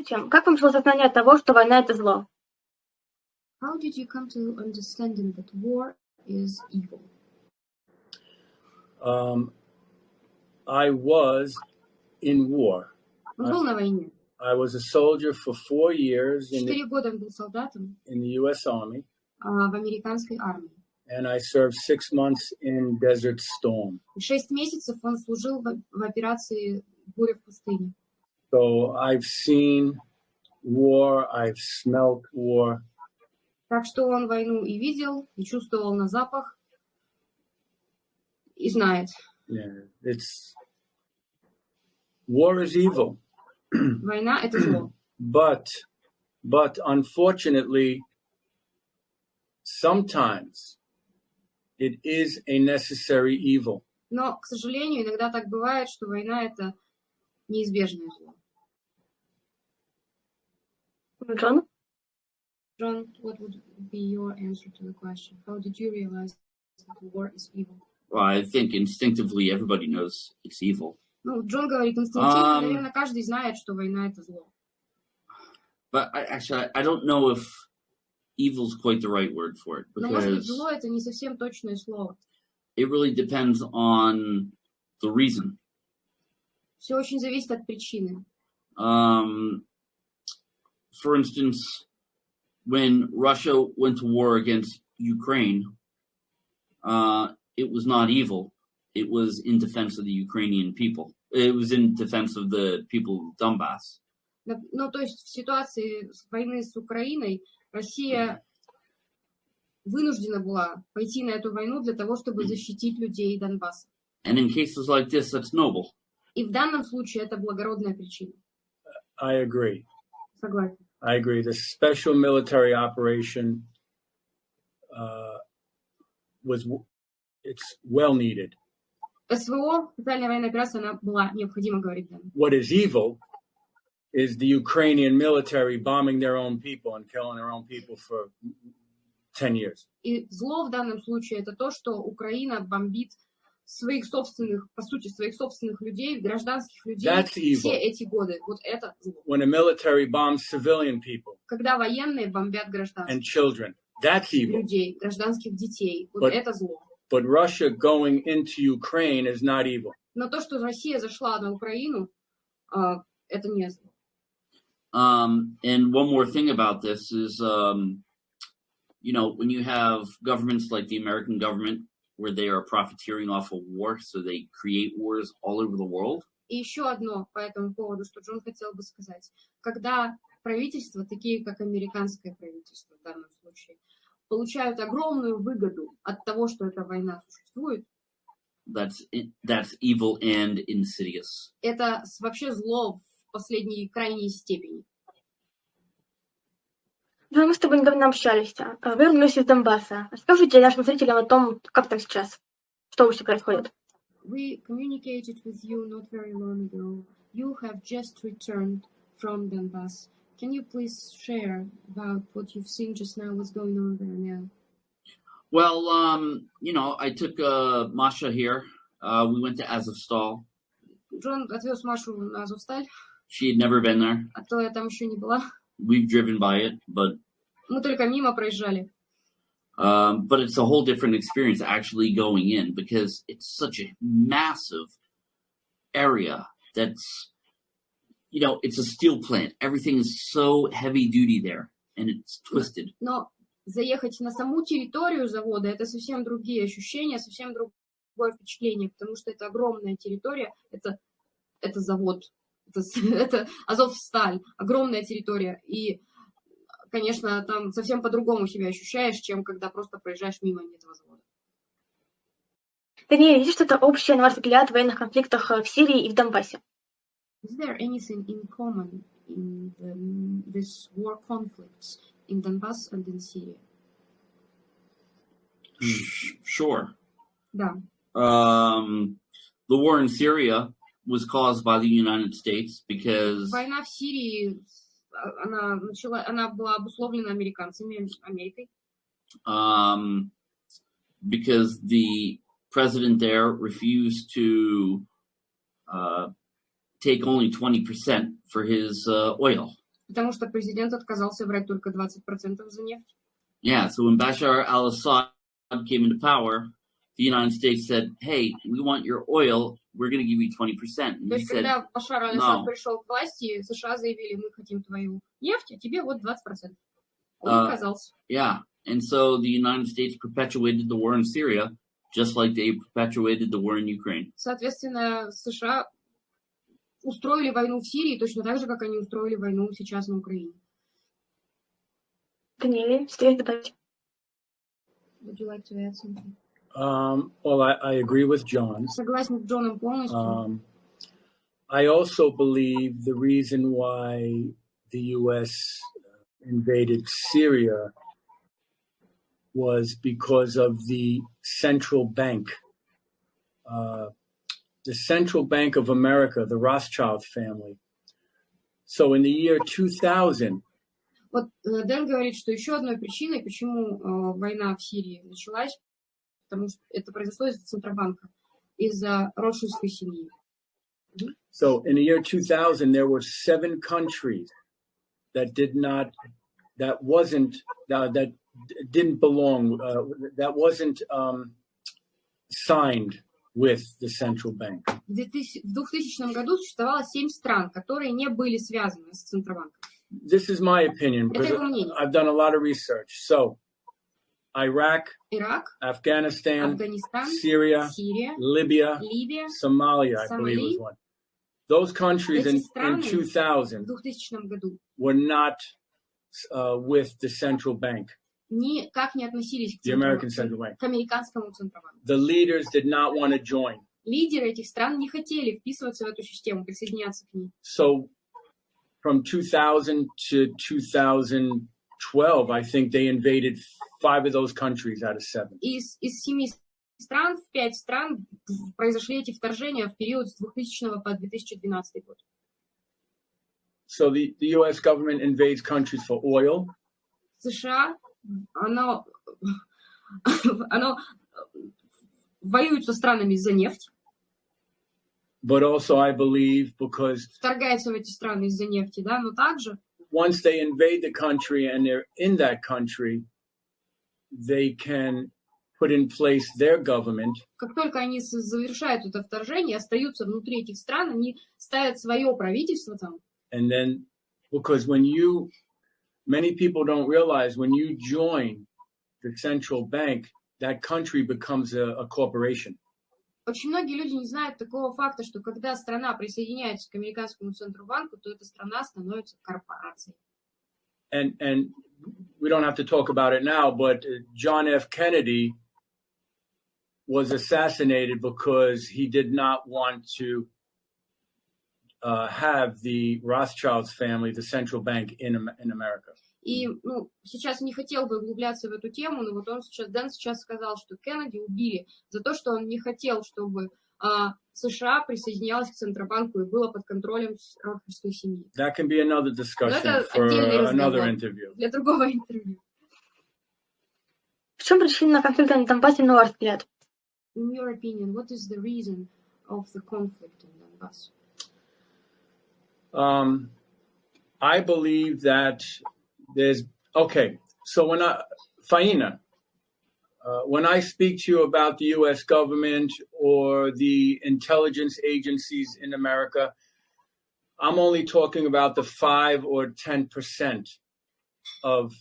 Скажите, как вам пришло сознание того, что война — это зло? How did you come to understanding that war is evil? I was in war. Он был на войне. I was a soldier for 4 years in 4 года он был солдатом the U.S. Army, в американской армии. and I served 6 months in Desert Storm. 6 месяцев он служил в операции «Буря в пустыне». So I've seen war, I've smelt war. Так что он войну и видел, и чувствовал на запах, и знает. Yeah, war is evil. Война — это зло. But unfortunately, sometimes it is a necessary evil. Но, к сожалению, иногда так бывает, что война — это неизбежное зло. Джон? John, what would be your answer to the question? How did you realize that war is evil? Well, I think instinctively everybody knows it's evil. Ну, Джон говорит инстинктивно, наверное, каждый знает, что война — это зло. But I don't know if evil is quite the right word for it, Но, может быть, because зло — это не совсем точное слово. it really depends on the reason. Все очень зависит от причины. For instance, when Russia went to war against Ukraine, it was not evil. It was in defense of the Ukrainian people. It was in defense of the people of Donbass. Ну, то есть в ситуации войны с Украиной Россия вынуждена была пойти на эту войну для того, чтобы защитить людей Донбасса. And in cases like this, that's noble. И в данном случае это благородная причина. I agree. Согласен. I agree. The special military operation it's well needed. СВО, специальная военная операция, она была необходима, говорит Дэн. What is evil is the Ukrainian military bombing their own people and killing their own people for 10 years. И зло в данном случае это то, что Украина бомбит своих собственных, по сути, своих собственных людей, гражданских людей все эти годы. Вот это зло. When a military bombs civilian people. Когда военные бомбят гражданских. And children. That's evil. Людей, гражданских детей. Вот это зло. But Russia going into Ukraine is not evil. Но то, что Россия зашла на Украину, это не зло. And one more thing about this is, you know, when you have governments like the American government, where they are profiteering off of war, so they create wars all over the world. И еще одно по этому поводу, что Джон хотел бы сказать. Когда правительства, такие как американское правительство в данном случае, получают огромную выгоду от того, что эта война существует, that's evil and insidious. Это вообще зло в последней крайней степени. Мы с тобой недавно общались. Вы вернулись из Донбасса. Расскажите нашим зрителям о том, как там сейчас, что вообще происходит. We communicated with you not very long ago. You have just returned from Donbass. Can you please share about what you've seen just now, what's going on there now? Well, you know, I took Masha here. We went to Azovstal. Джон отвез Машу на Азовсталь. She had never been there. А то я там еще не была. We've driven by it, but мы только мимо проезжали. But it's a whole different experience actually going in, because it's such a massive area that's, you know, it's a steel plant. Everything is so heavy duty there, and it's twisted. Но заехать на саму территорию завода — это совсем другие ощущения, совсем другое впечатление, потому что это огромная территория, это завод, это Азовсталь, огромная территория, и, конечно, там совсем по-другому себя ощущаешь, чем когда просто проезжаешь мимо этого завода. Даниэль, есть что-то общее, на ваш взгляд, в военных конфликтах в Сирии и в Донбассе? Is there anything in common in this war conflicts in Donbass and in Syria? Sure. Да. The war in Syria was caused by the United States because война в Сирии, она была обусловлена американцами, Америкой. Because the president there refused to take only 20% for his oil. Потому что президент отказался брать только 20% за нефть. Yeah, so when Bashar al-Assad came into power, the United States said, hey, we want your oil, we're going to give you 20%. And То he есть, said, когда Башар аль-Асад no. пришел к власти, США заявили, мы хотим твою нефть, а тебе вот 20%. Он отказался. Yeah, and so the United States perpetuated the war in Syria, just like they perpetuated the war in Ukraine. Соответственно, США устроили войну в Сирии точно так же, как они устроили войну сейчас на Украине. Даниэль, что есть добавить? Would you like to add something? Well, I agree with John. Согласен с Джоном полностью. I also believe the reason why the U.S. invaded Syria was because of the central bank. The Central Bank of America, the Rothschild family. So in the year 2000, Вот Дэн говорит, что еще одной причиной, почему война в Сирии началась, потому что это произошло из-за Центробанка, из-за Ротшильдской семьи. so in the year 2000, there were 7 countries that didn't belong, that wasn't signed with the central bank. В 2000 году существовало 7 стран, которые не были связаны с Центробанком. This is my opinion because Это его мнение. I've done a lot of research. So, Iraq, Ирак, Afghanistan, Афганистан, Syria, Сирия, Libya, Ливия. Somalia, I believe was one. Those countries Эти in страны 2000 в 2000 году were not with the central bank, никак не относились the American central bank. к американскому Центробанку. The leaders did not want to join. Лидеры этих стран не хотели вписываться в эту систему, присоединяться к ней. So, from 2000 to 2012, I think they invaded 5 of those countries out of 7. Из 7 стран в 5 стран произошли эти вторжения в период с 2000 по 2012 год. So the U.S. government invades countries for oil. США, оно воюет со странами за нефть, But also, I believe, because вторгается в эти страны из-за нефти, да, но также, once they invade the country and they're in that country, they can put in place their government. как только они завершают это вторжение, остаются внутри этих стран, они ставят свое правительство там. And then, because many people don't realize when you join the central bank, that country becomes a corporation. Очень многие люди не знают такого факта, что когда страна присоединяется к американскому Центробанку, то эта страна становится корпорацией. And we don't have to talk about it now, but John F. Kennedy was assassinated because he did not want to have the Rothschilds family, the central bank in America. И сейчас не хотел бы углубляться в эту тему, но вот Дэн сейчас сказал, что Кеннеди убили за то, что он не хотел, чтобы США присоединялась к Центробанку и было под контролем Ротшильдской семьи. That can be another discussion for another interview. Для другого интервью. В чем причина конфликта на Донбассе, на ваш взгляд? In your opinion, what is the reason of the conflict in Donbass? I believe that so Faina, when I speak to you about the U.S. government or the intelligence agencies in America, I'm only talking about the 5 or 10% of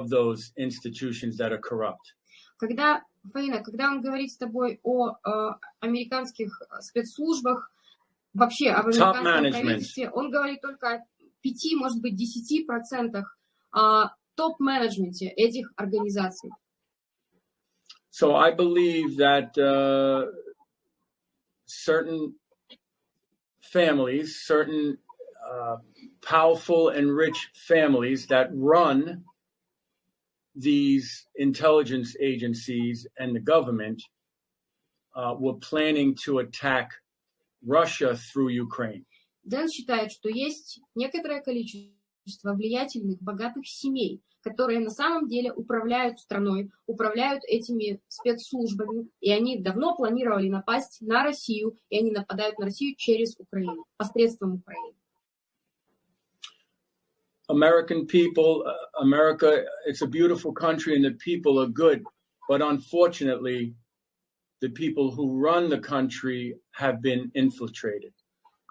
those institutions that are corrupt. Фаина, когда он говорит с тобой о американских спецслужбах, вообще об американском правительстве, он говорит только о 5, может быть, 10% топ-менеджменте этих организаций. So I believe that certain families, certain powerful and rich families that run these intelligence agencies and the government were planning to attack Russia through Ukraine. Дэн считает, что есть некоторое количество влиятельных, богатых семей, которые на самом деле управляют страной, управляют этими спецслужбами, и они давно планировали напасть на Россию, и они нападают на Россию через Украину, посредством Украины. American people, America, it's a beautiful country and the people are good, but unfortunately, the people who run the country have been infiltrated.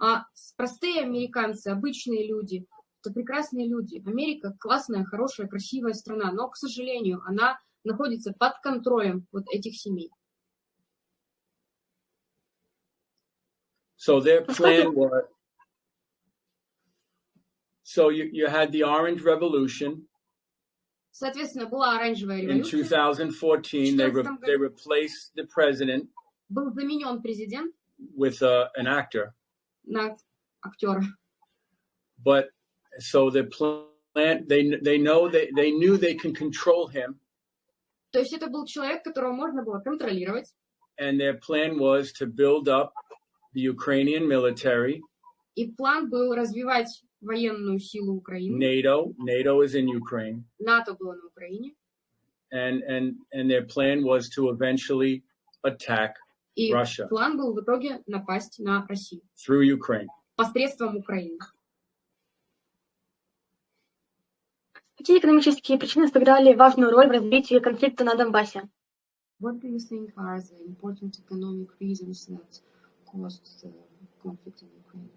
А простые американцы, обычные люди, это прекрасные люди. Америка классная, хорошая, красивая страна, но, к сожалению, она находится под контролем вот этих семей. So their plan was, so you had the Orange Revolution. Соответственно, была оранжевая In революция, 2014, they replaced the president был заменен президент with an actor. на актера. But so the plan, they knew they can control him, То есть это был человек, которого можно было контролировать, and their plan was to build up the Ukrainian military. и план был развивать военную силу Украины. NATO is in Ukraine, НАТО было на Украине. and their plan was to eventually attack И Russia план был в итоге напасть на Россию through Ukraine. посредством Украины. Какие экономические причины сыграли важную роль в развитии конфликта на Донбассе? What do you think are the important economic reasons that caused the conflict in Ukraine?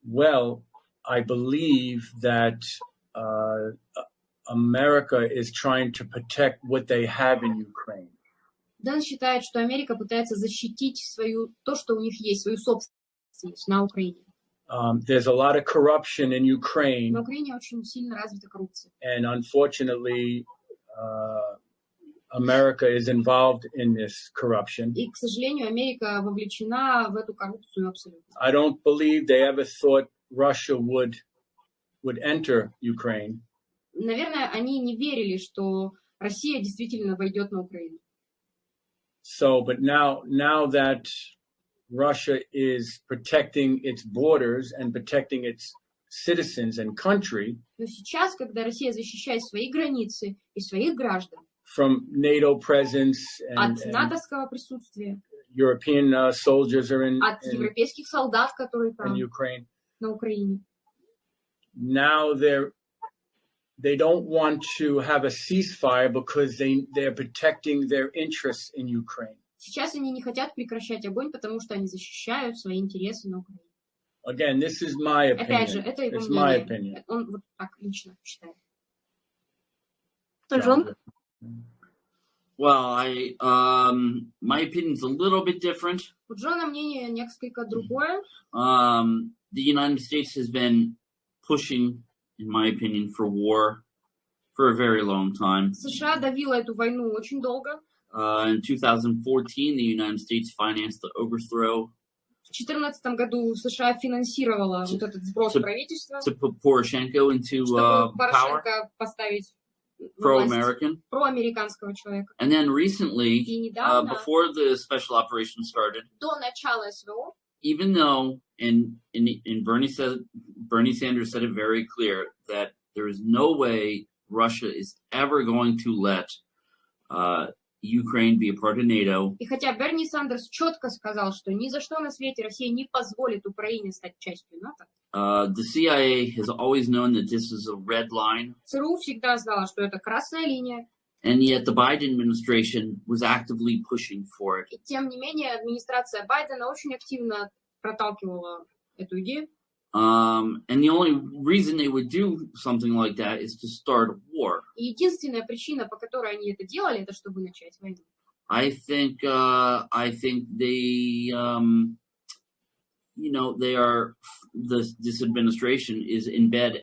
Well, I believe that America is trying to protect what they have in Ukraine. Дэн считает, что Америка пытается защитить то, что у них есть, свою собственность на Украине. There's a lot of corruption in Ukraine, На Украине очень сильно развита коррупция. and unfortunately, America is involved in this corruption. И, к сожалению, Америка вовлечена в эту коррупцию абсолютно. I don't believe they ever thought Russia would enter Ukraine. Наверное, они не верили, что Россия действительно войдет на Украину. So, but now that Russia is protecting its borders and protecting its citizens and country Но сейчас, когда Россия защищает свои границы и своих граждан from NATO presence and от натовского присутствия, European soldiers are in европейских солдат, которые там Ukraine, на Украине, now they don't want to have a ceasefire because they're protecting their interests in Ukraine. сейчас они не хотят прекращать огонь, потому что они защищают свои интересы на Украине. Again, this is my Опять же, opinion. это его It's my мнение. opinion. Он вот так лично считает. Джон? Well, my opinion's a little bit different. У Джона мнение несколько другое. The United States has been pushing, in my opinion, for war for a very long time. США давила эту войну очень долго. In 2014, the United States financed the overthrow В 2014 году США финансировала вот этот сброс правительства, to put Poroshenko into чтобы power, Порошенко поставить власть pro-American. проамериканского человека. And then recently, И недавно, before the special operation started, до начала СВО, even though, and Bernie Sanders said it very clear that there is no way Russia is ever going to let Ukraine be a part of NATO. и хотя Берни Сандерс четко сказал, что ни за что на свете Россия не позволит Украине стать частью НАТО, The CIA has always known that this is a red line, ЦРУ всегда знала, что это красная линия, and yet the Biden administration was actively pushing for it. и тем не менее администрация Байдена очень активно проталкивала эту идею. And the only reason they would do something like that is to start a war. И единственная причина, по которой они это делали, это чтобы начать войну. I think they, they are, this administration is in bed